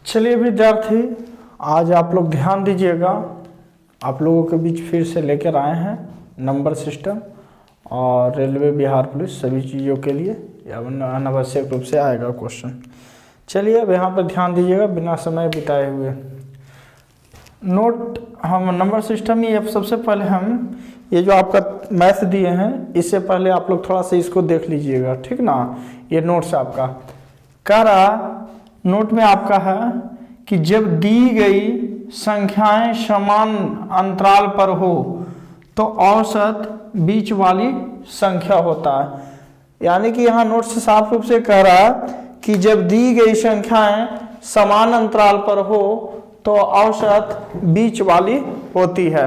चलिए विद्यार्थी, आज आप लोग ध्यान दीजिएगा। आप लोगों के बीच फिर से लेकर आए हैं नंबर सिस्टम और रेलवे, बिहार पुलिस सभी चीज़ों के लिए अनावश्यक रूप से आएगा क्वेश्चन। चलिए अब यहाँ पर ध्यान दीजिएगा बिना समय बिताए हुए। नोट हम नंबर सिस्टम ही, अब सबसे पहले हम ये जो आपका मैथ दिए हैं इससे पहले आप लोग थोड़ा सा इसको देख लीजिएगा, ठीक ना। ये नोट्स आपका कह रहा, नोट में आपका है कि जब दी गई संख्याएं समान अंतराल पर हो तो औसत बीच वाली संख्या होता है। यानी कि यहाँ नोट से साफ रूप से कह रहा है कि जब दी गई संख्याएं समान अंतराल पर हो तो औसत बीच वाली होती है।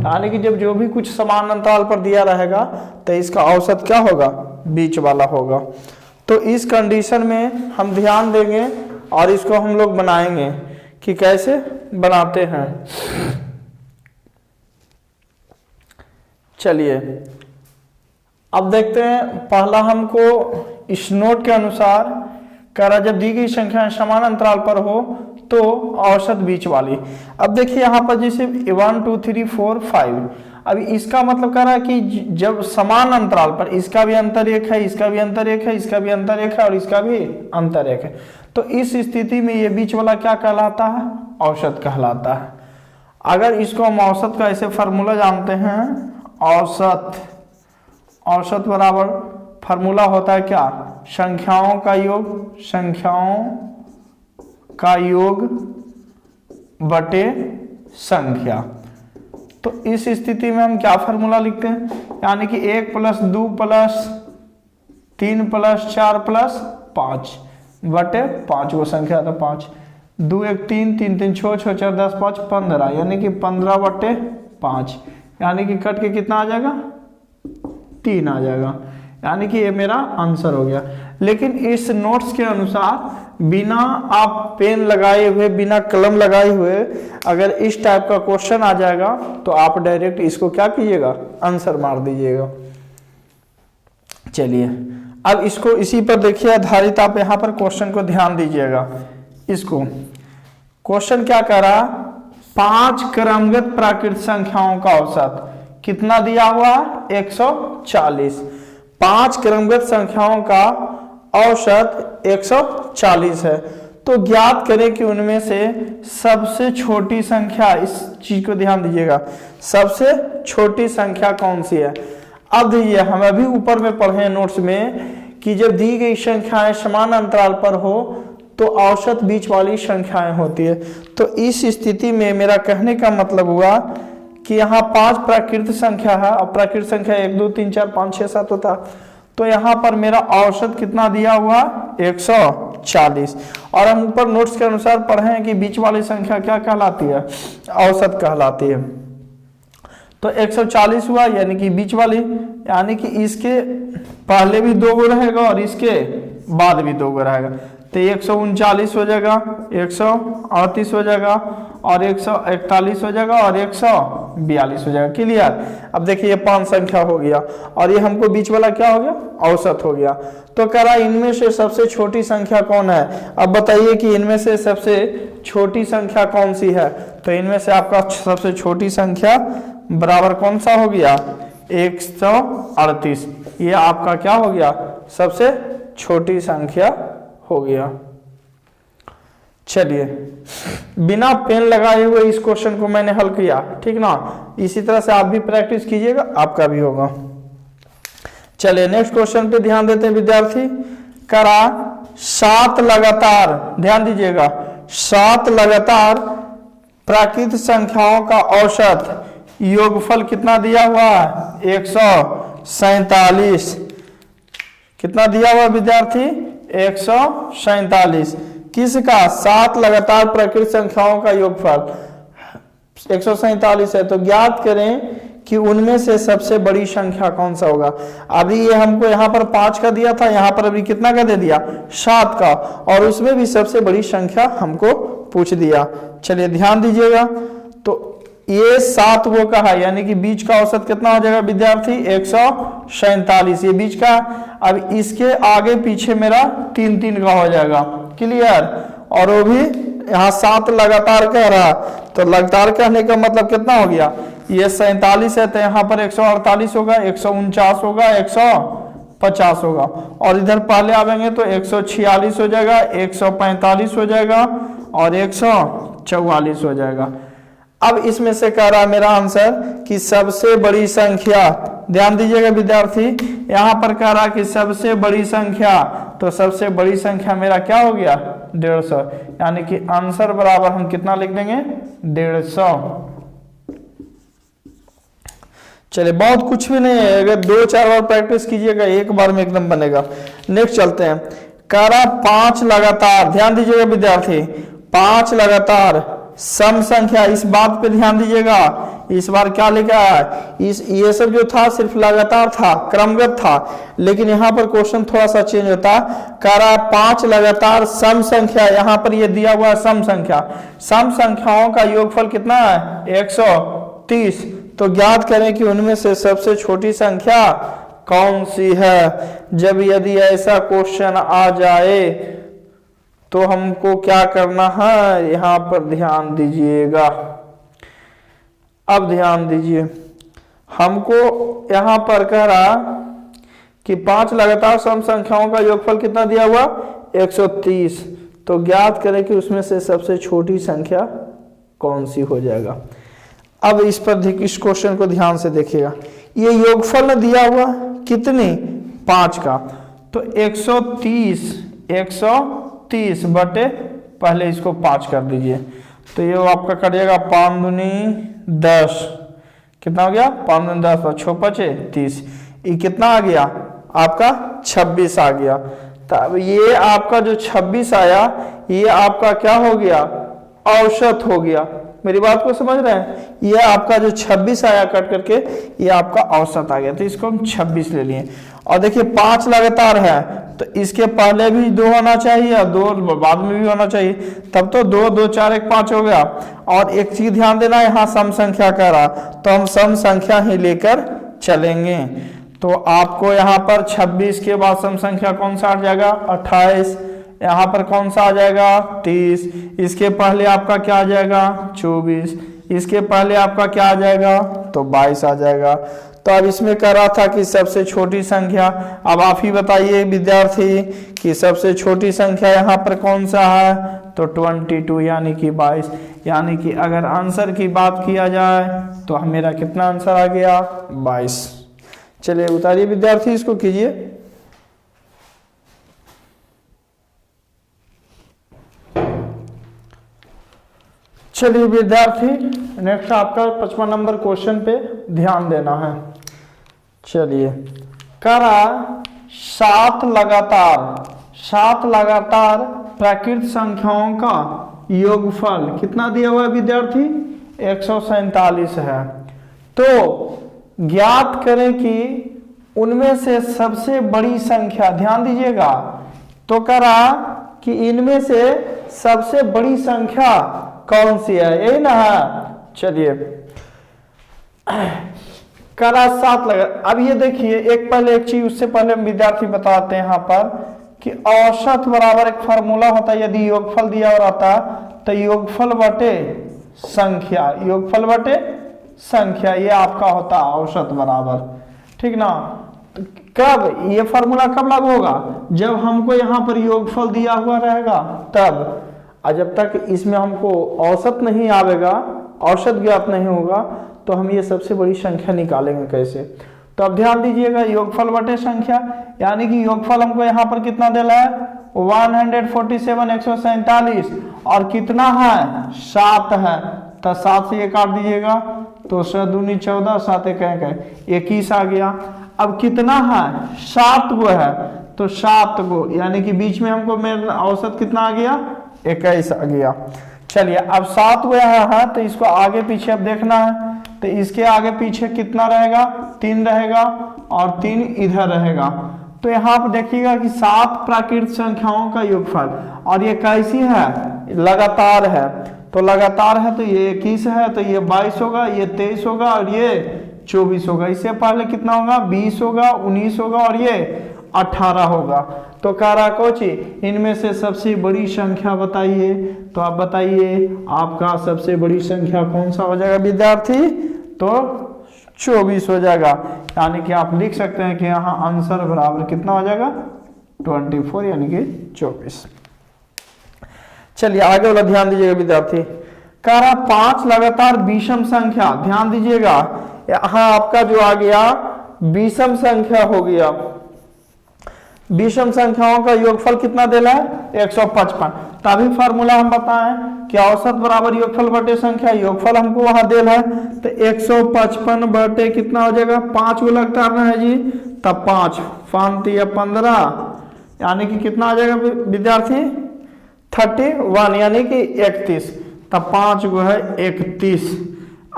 यानी कि जब जो भी कुछ समान अंतराल पर दिया रहेगा तो इसका औसत क्या होगा, बीच वाला होगा। तो इस कंडीशन में हम ध्यान देंगे और इसको हम लोग बनाएंगे कि कैसे बनाते हैं। चलिए अब देखते हैं। पहला हमको इस नोट के अनुसार कह रहा, जब दी गई संख्या समान अंतराल पर हो तो औसत बीच वाली। अब देखिए यहाँ पर जैसे 1 2 3 4 5, अभी इसका मतलब कह रहा है कि जब समान अंतराल पर, इसका भी अंतर एक है, इसका भी अंतर एक है, इसका भी अंतर एक है और इसका भी अंतर एक है, तो इस स्थिति में ये बीच वाला क्या कहलाता है, औसत कहलाता है। अगर इसको हम औसत का ऐसे फार्मूला जानते हैं, औसत बराबर फार्मूला होता है क्या, संख्याओं का योग बटे संख्या। तो इस स्थिति में हम क्या फार्मूला लिखते हैं, यानी कि 1 + 2 + 3 + 4 + 5 बटे 5 वो संख्या था 5, 2 1 3 3 3 6 6 4 10 5 15, यानी कि 15 बटे 5, यानी कि कट के कितना आ जाएगा, 3 आ जाएगा। यानी कि ये मेरा आंसर हो गया। लेकिन इस नोट्स के अनुसार बिना आप पेन लगाए हुए, बिना कलम लगाए हुए अगर इस टाइप का क्वेश्चन आ जाएगा तो आप डायरेक्ट इसको क्या कीजिएगा, आंसर मार दीजिएगा। चलिए अब इसको इसी पर देखिए आधारित आप यहाँ पर क्वेश्चन को ध्यान दीजिएगा। इसको क्वेश्चन क्या कह रहा, 5 क्रमगत प्राकृत संख्याओं का औसत कितना दिया हुआ, 140। 5 क्रमगत संख्याओं का औसत 140 है। तो ज्ञात करें कि उनमें से सबसे छोटी संख्या, इस चीज को ध्यान दीजिएगा, सबसे छोटी संख्या कौन सी है। अब देखिए हम अभी ऊपर में पढ़े नोट्स में कि जब दी गई संख्याएं समान अंतराल पर हो तो औसत बीच वाली संख्याएं होती है। तो इस स्थिति में मेरा कहने का मतलब हुआ कि यहाँ 5 प्राकृत संख्या है और प्राकृत संख्या 1 2 3 4 5 6 7 होता, तो यहाँ पर मेरा औसत कितना दिया हुआ, 140। और हम ऊपर नोट्स के अनुसार पढ़े हैं कि बीच वाली संख्या क्या कहलाती है, औसत कहलाती है। तो 140 हुआ यानी कि बीच वाली, यानी कि इसके पहले भी 2 गो रहेगा और इसके बाद भी 2 गो रहेगा, तो 139 हो जाएगा, 138 हो जाएगा और 141 हो जाएगा और 142 हो जाएगा। क्लियर। अब देखिए ये 5 संख्या हो गया और ये हमको बीच वाला क्या हो गया, औसत हो गया। तो कह रहा इनमें से सबसे छोटी संख्या कौन है। अब बताइए कि इनमें से सबसे छोटी संख्या कौन सी है। तो इनमें से आपका सबसे छोटी संख्या बराबर कौन सा हो गया, 138। ये आपका क्या हो गया, सबसे छोटी संख्या हो गया। चलिए बिना पेन लगाए हुए इस क्वेश्चन को मैंने हल किया, ठीक ना। इसी तरह से आप भी प्रैक्टिस कीजिएगा, आपका भी होगा। चलिए नेक्स्ट क्वेश्चन पे ध्यान देते हैं विद्यार्थी। करा 7 लगातार, ध्यान दीजिएगा, 7 लगातार प्राकृत संख्याओं का औसत योगफल कितना दिया हुआ है, 147। कितना दिया हुआ विद्यार्थी, 147। किसका, 7 लगातार प्राकृत संख्याओं का योगफल 147 है। तो ज्ञात करें कि उनमें से सबसे बड़ी संख्या कौन सा होगा। अभी ये हमको यहाँ पर 5 का दिया था, यहाँ पर अभी कितना का दे दिया, 7 का, और उसमें भी सबसे बड़ी संख्या हमको पूछ दिया। चलिए ध्यान दीजिएगा। तो ये 7 वो का है, यानी कि बीच का औसत कितना हो जाएगा विद्यार्थी, 147, ये बीच का। अब इसके आगे पीछे मेरा 3 3 का हो जाएगा। क्लियर। और वो भी यहाँ 7 लगातार कह रहा, तो लगातार कहने का मतलब कितना हो गया, ये 47 है तो यहाँ पर 148 होगा, 149 होगा, 150 होगा, और इधर पहले आवेंगे तो 146 हो जाएगा, 145 हो जाएगा और 144 हो जाएगा। अब इसमें से कह रहा मेरा आंसर कि सबसे बड़ी संख्या, ध्यान दीजिएगा विद्यार्थी, यहां पर कह रहा कि सबसे बड़ी संख्या, तो सबसे बड़ी संख्या मेरा क्या हो गया 150, यानी कि आंसर बराबर हम कितना लिख देंगे 150। चलिए बहुत कुछ भी नहीं है, अगर 2-4 बार प्रैक्टिस कीजिएगा एक बार में एकदम बनेगा। नेक्स्ट चलते हैं, कह रहा 5 लगातार, ध्यान दीजिएगा विद्यार्थी, 5 लगातार सम संख्या, इस बात पे ध्यान दीजिएगा, इस बार क्या लिखा है, ये सब जो था सिर्फ लगातार था, क्रमगत था, लेकिन यहाँ पर क्वेश्चन थोड़ा सा चेंज होता, कह रहा 5 लगातार सम संख्या, यहाँ पर ये दिया हुआ है सम संख्या, सम संख्याओं का योगफल कितना है 130, तो ज्ञात करें कि उनमें से सबसे छोटी संख्या कौन सी है। जब यदि ऐसा क्वेश्चन आ जाए तो हमको क्या करना है, यहां पर ध्यान दीजिएगा, अब ध्यान दीजिए, हमको यहां पर कह रहा कि 5 लगातार सम संख्याओं का योगफल कितना दिया हुआ 130, तो ज्ञात करें कि उसमें से सबसे छोटी संख्या कौन सी हो जाएगा। अब इस पर इस क्वेश्चन को ध्यान से देखिएगा, ये योगफल दिया हुआ कितनी 5 का, तो 130 बटे पहले इसको 5 कर दीजिए, तो ये आपका कटिएगा 5 दूनी 10, कितना हो गया 5 दूनी 10 और 6 5 30, ये कितना आ गया आपका 26 आ गया। तब ये आपका जो 26 आया ये आपका क्या हो गया औसत हो गया, मेरी बात को समझ रहे हैं, ये आपका जो 26 आया कट करके ये आपका औसत आ गया, तो इसको हम 26 ले लिए। और देखिए 5 लगातार है तो इसके पहले भी 2 होना चाहिए और 2 बाद में भी होना चाहिए, तब तो 2 2 4 1 5 हो गया। और एक चीज ध्यान देना, यहाँ सम संख्या कह रहा तो हम सम संख्या ही लेकर चलेंगे, तो आपको यहाँ पर 26 के बाद सम संख्या कौन सा आ जाएगा 28, यहाँ पर कौन सा आ जाएगा 30, इसके पहले आपका क्या आ जाएगा 24, इसके पहले आपका क्या आ जाएगा तो 22 आ जाएगा। तो अब इसमें कह रहा था कि सबसे छोटी संख्या, अब आप ही बताइए विद्यार्थी कि सबसे छोटी संख्या यहाँ पर कौन सा है, तो 22 यानी कि 22, यानी कि अगर आंसर की बात किया जाए तो मेरा कितना आंसर आ गया 22। चलिए उतारिए विद्यार्थी, इसको कीजिए। चलिए विद्यार्थी नेक्स्ट आपका 55 नंबर क्वेश्चन पे ध्यान देना है। चलिए करा 7 लगातार प्राकृत संख्याओं का योगफल कितना दिया हुआ है विद्यार्थी 147 है, तो ज्ञात करें कि उनमें से सबसे बड़ी संख्या, ध्यान दीजिएगा, तो करा कि इनमें से सबसे बड़ी संख्या कौन सी है, यही ना है। चलिए करा 7 लगा, अब ये देखिए एक चीज उससे पहले हम विद्यार्थी बताते हैं यहाँ पर कि औसत बराबर एक फार्मूला होता है, यदि योगफल दिया हुआ रहता तो योगफल बटे संख्या, योगफल बटे संख्या, ये आपका होता औसत बराबर, ठीक ना। तो कब ये फार्मूला कब लागू होगा, जब हमको यहाँ पर योगफल दिया हुआ रहेगा तब, और जब तक इसमें हमको औसत नहीं आवेगा, औसत ज्ञात नहीं होगा, तो हम ये सबसे बड़ी संख्या निकालेंगे कैसे। तो अब ध्यान दीजिएगा योगफल बटे संख्या, यानी कि योगफल हमको यहाँ पर कितना देना है 147 147 और कितना है 7 है, तो 7 से ये काट दीजिएगा तो 7 दूनी 14 7 1 21 आ गया। अब कितना है 7 गो है, तो 7 गो यानी कि बीच में हमको मेरा औसत कितना आ गया 21 आ गया। चलिए अब 7 गो है तो इसको आगे पीछे अब देखना है, तो इसके आगे पीछे कितना रहेगा 3 रहेगा और 3 इधर रहेगा, तो यहाँ पर देखिएगा कि 7 प्राकृत संख्याओं का योगफल, और ये कैसी है लगातार है, तो लगातार है तो ये 21 है, तो ये 22 होगा, ये 23 होगा और ये 24 होगा, इससे पहले कितना होगा 20 होगा 19 होगा और ये 18 होगा। तो कह रहा कोची इनमें से सबसे बड़ी संख्या बताइए। तो आप बताइए आपका सबसे बड़ी संख्या कौन सा हो जाएगा विद्यार्थी? तो 24 हो जाएगा। यानी कि आप लिख सकते हैं कि यहाँ आंसर बराबर कितना हो जाएगा? 24 यानी कि 24। चलिए आगे वाला ध्यान दीजिएगा विद्यार्थी। कह रहा 5 लगातार विषम संख्या, ध्यान दीजिएगा यहाँ आपका जो आ गया विषम संख्या हो गया। विषम संख्याओं का योगफल कितना देना है? 155। तभी फार्मूला हम बताएं कि औसत बराबर योगफल बटे संख्या, योगफल हमको वहां देना है। तो 155 बटे कितना हो जाएगा? 5 को लगातार है जी, तब 5 5 या 15 यानी कि कितना आ जाएगा विद्यार्थी? 31 यानी कि 31। तब 5 को है 31।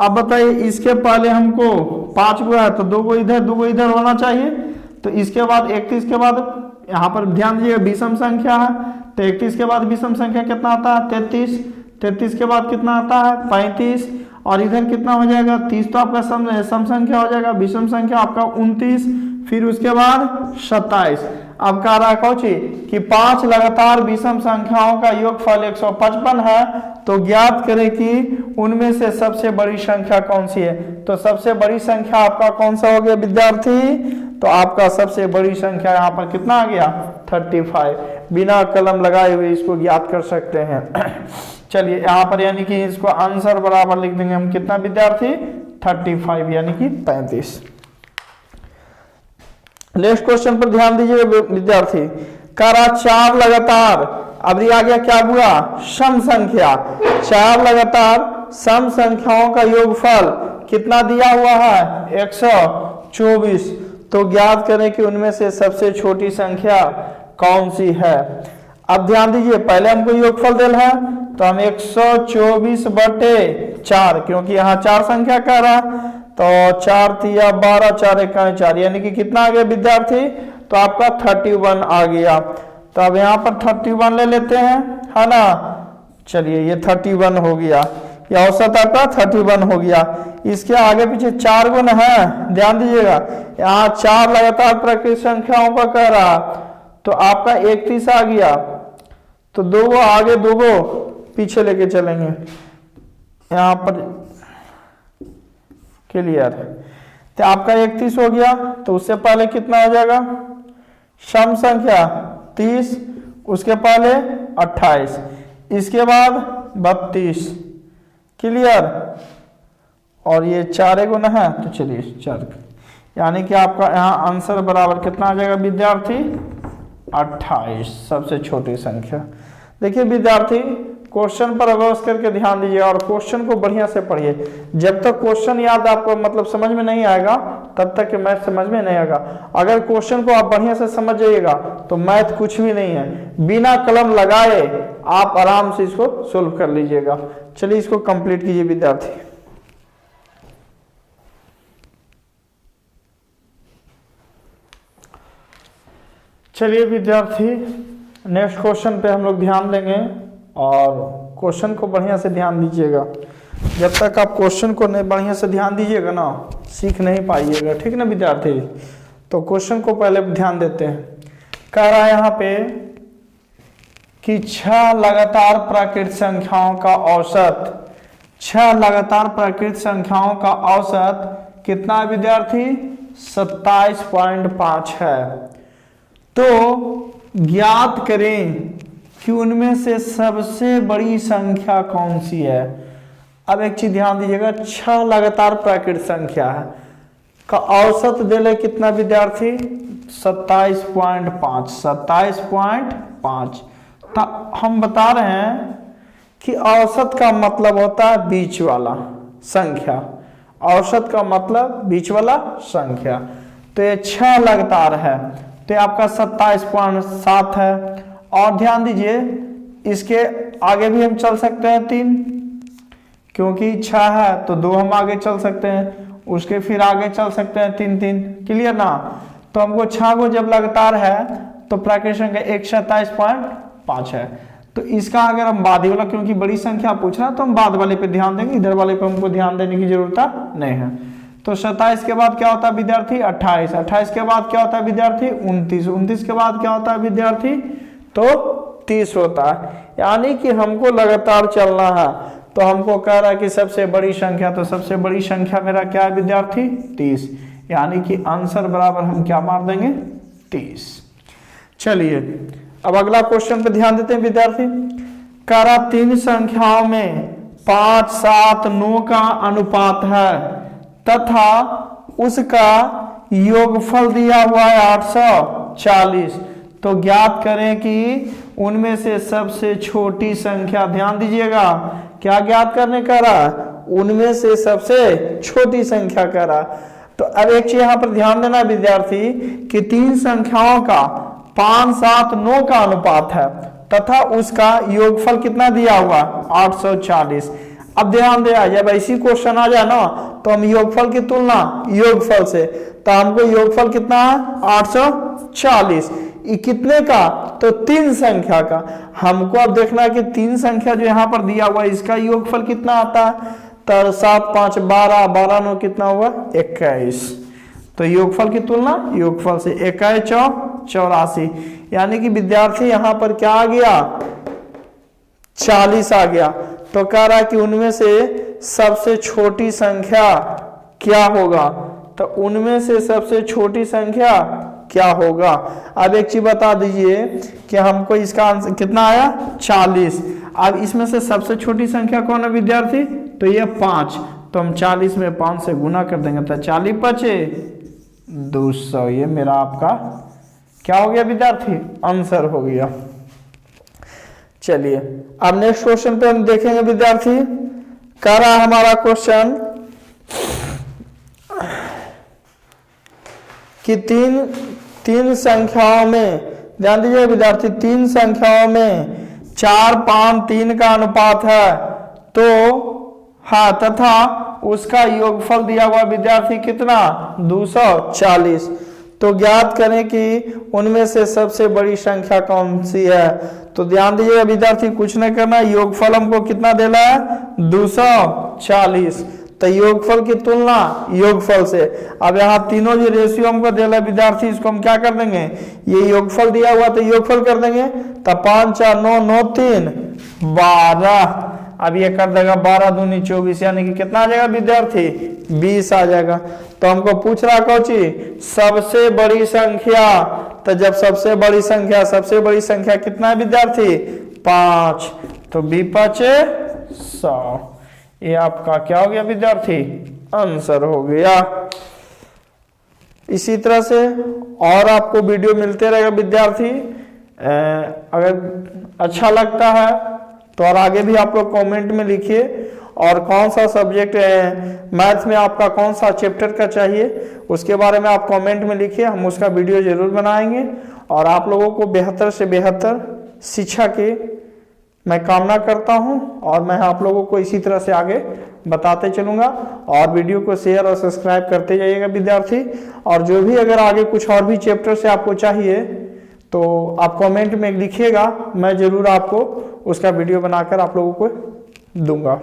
अब बताइए इसके पहले हमको 5 को है तो 2 को इधर 2 को इधर होना चाहिए। तो इसके बाद 31 के बाद यहाँ पर ध्यान दीजिएगा विषम संख्या है। तो 31 के बाद विषम संख्या कितना आता है? 33। 33 के बाद कितना आता है? 35। और इधर कितना हो जाएगा? 30 तो आपका सम संख्या हो जाएगा। विषम संख्या आपका 29, फिर उसके बाद 27। अब कह रहा कौची कि 5 लगातार विषम संख्याओं का योगफल 155 है। तो ज्ञात करें कि उनमें से सबसे बड़ी संख्या कौन सी है। तो सबसे बड़ी संख्या आपका कौन सा हो गया विद्यार्थी? तो आपका सबसे बड़ी संख्या यहाँ पर कितना आ गया? 35। बिना कलम लगाए हुए इसको ज्ञात कर सकते हैं। चलिए यहाँ पर यानी कि इसको आंसर बराबर लिख देंगे हम कितना विद्यार्थी? 35 यानी कि 35। नेक्स्ट क्वेश्चन पर ध्यान दीजिए विद्यार्थी। कह रहा 4 लगातार, अब ये आ गया क्या हुआ? सम संख्या। 4 लगातार सम संख्याओं का योगफल कितना दिया हुआ है? 124। तो ज्ञात करें कि उनमें से सबसे छोटी संख्या कौन सी है। अब ध्यान दीजिए पहले हमको योगफल देना है तो हम 124 बटे 4, क्योंकि यहाँ 4 संख्या कह रहा तो 4 तिया 12, 4 एका 4 यानी कि कितना आ गया विद्यार्थी? तो आपका 31 आ गया। तो अब यहाँ पर 31 ले लेते हैं, है ना। चलिए ये 31 हो गया, ये औसत आपका 31 हो गया। इसके आगे पीछे 4 गुण है, ध्यान दीजिएगा यहाँ 4 लगातार प्राकृतिक संख्याओं का कह रहा तो आपका 31 आ गया। तो 2 गो आगे 2 गो पीछे लेके चलेंगे यहाँ पर, क्लियर। तो आपका 31 हो गया। तो उससे पहले कितना हो जाएगा? सम संख्या 30, उसके पहले 28, इसके बाद 32, क्लियर। और ये 4 गुना है तो चलिए 4, यानी कि आपका यहाँ आंसर बराबर कितना आ जाएगा विद्यार्थी? 28, सबसे छोटी संख्या। देखिए विद्यार्थी क्वेश्चन पर गौर करके ध्यान दीजिए और क्वेश्चन को बढ़िया से पढ़िए। जब तक क्वेश्चन याद आपको मतलब समझ में नहीं आएगा तब तक मैथ समझ में नहीं आएगा। अगर क्वेश्चन को आप बढ़िया से समझ जाइएगा तो मैथ कुछ भी नहीं है। बिना कलम लगाए आप आराम से इसको सोल्व कर लीजिएगा। चलिए इसको कंप्लीट कीजिए विद्यार्थी। चलिए विद्यार्थी नेक्स्ट क्वेश्चन पे हम लोग ध्यान देंगे और क्वेश्चन को बढ़िया से ध्यान दीजिएगा। जब तक आप क्वेश्चन को नहीं बढ़िया से ध्यान दीजिएगा ना सीख नहीं पाइएगा, ठीक ना विद्यार्थी। तो क्वेश्चन को पहले ध्यान देते हैं। कह रहा है यहाँ पे कि 6 लगातार प्राकृतिक संख्याओं का औसत, 6 लगातार प्राकृतिक संख्याओं का औसत कितना है विद्यार्थी? 27.5 है। तो ज्ञात करें कि उनमें से सबसे बड़ी संख्या कौन सी है। अब एक चीज ध्यान दीजिएगा, 6 लगातार प्राकृतिक संख्या है का औसत दे ले कितना विद्यार्थी? 27.5, 27.5। हम बता रहे हैं कि औसत का मतलब होता है बीच वाला संख्या। औसत का मतलब बीच वाला संख्या। तो ये 6 लगातार है तो आपका 27.7 है। और ध्यान दीजिए इसके आगे भी हम चल सकते हैं 3, क्योंकि 6 है तो 2 हम आगे चल सकते हैं, उसके फिर आगे चल सकते हैं 3 3, क्लियर ना। तो हमको 6 को जब लगातार है तो प्राकृतिक संख्या 27.5 है। तो इसका अगर हम बाद वाला, क्योंकि बड़ी संख्या पूछ रहा है तो हम बाद वाले पे ध्यान देंगे, इधर वाले पे हमको ध्यान देने की जरूरत नहीं है। तो 27 के बाद क्या होता है विद्यार्थी 28, 28 के बाद क्या होता है विद्यार्थी 29, 29 के बाद क्या होता है विद्यार्थी तो 30 होता है। यानी कि हमको लगातार चलना है, तो हमको कह रहा है कि सबसे बड़ी संख्या, तो सबसे बड़ी संख्या मेरा क्या है विद्यार्थी 30, यानी कि आंसर बराबर हम क्या मार देंगे 30। चलिए अब अगला क्वेश्चन पे ध्यान देते हैं विद्यार्थी। कह रहा 3 संख्याओं में 5, 7, 9 का अनुपात है तथा उसका योगफल दिया हुआ है 840, तो ज्ञात करें कि उनमें से सबसे छोटी संख्या, ध्यान दीजिएगा क्या ज्ञात करने का रहा, उनमें से सबसे छोटी संख्या का रहा। तो अब एक चीज यहां पर ध्यान देना विद्यार्थी कि 3 संख्याओं का 5, 7, 9 का अनुपात है तथा उसका योगफल कितना दिया हुआ 840। अब ध्यान दे, जब ऐसी क्वेश्चन आ जाए ना तो हम योगफल की तुलना योगफल से, तो हमको योगफल कितना है 840, कितने का तो 3 संख्या का। हमको अब देखना है कि 3 संख्या जो यहाँ पर दिया हुआ है इसका योगफल कितना आता है, तो 7, 5, 12, 12, 9 कितना हुआ 21। तो योगफल की तुलना योगफल से 21, 84, यानी कि विद्यार्थी यहाँ पर क्या आ गया 40 आ गया। तो कह रहा है कि उनमें से सबसे छोटी संख्या क्या होगा, तो उनमें से सबसे छोटी संख्या क्या होगा। अब एक चीज बता दीजिए कि हमको इसका आंसर कितना आया 40। अब इसमें से सबसे छोटी संख्या कौन है विद्यार्थी, तो ये 5, तो हम 40 में 5 से गुना कर देंगे तो 40 बचे 200, ये मेरा आपका क्या हो गया विद्यार्थी आंसर हो गया। चलिए अब नेक्स्ट क्वेश्चन पे हम देखेंगे विद्यार्थी। कह रहा हमारा क्वेश्चन कि तीन संख्याओं में, ध्यान दीजिए विद्यार्थी, 3 संख्याओं में 4, 5, 3 का अनुपात है, तो हाँ तथा उसका योगफल दिया हुआ विद्यार्थी कितना 240, तो ज्ञात करें कि उनमें से सबसे बड़ी संख्या कौन सी है। तो ध्यान दीजिएगा विद्यार्थी, कुछ नहीं करना, योगफल हमको कितना देना है 240, तो योगफल की तुलना योगफल से। अब यहाँ तीनों जो रेशियो हमको देना विद्यार्थी, इसको हम क्या कर देंगे, ये योगफल दिया हुआ तो योगफल कर देंगे, तो 5, 4, 9, 9, 3, 12। अब ये कर देगा 12 दूनी 24, यानी कि कितना आ जाएगा विद्यार्थी 20 आ जाएगा। तो हमको पूछ रहा कौची सबसे बड़ी संख्या, तो जब सबसे बड़ी संख्या कितना है विद्यार्थी 5, तो 5 100, ये आपका क्या हो गया विद्यार्थी आंसर हो गया। इसी तरह से और आपको वीडियो मिलते रहेगा विद्यार्थी। अगर अच्छा लगता है तो और आगे भी आप लोग कमेंट में लिखिए, और कौन सा सब्जेक्ट मैथ में आपका कौन सा चैप्टर का चाहिए उसके बारे में आप कमेंट में लिखिए, हम उसका वीडियो जरूर बनाएंगे। और आप लोगों को बेहतर से बेहतर शिक्षा की मैं कामना करता हूं, और मैं आप लोगों को इसी तरह से आगे बताते चलूंगा। और वीडियो को शेयर और सब्सक्राइब करते जाइएगा विद्यार्थी। और जो भी अगर आगे कुछ और भी चैप्टर से आपको चाहिए तो आप कमेंट में लिखिएगा, मैं जरूर आपको उसका वीडियो बनाकर आप लोगों को दूंगा।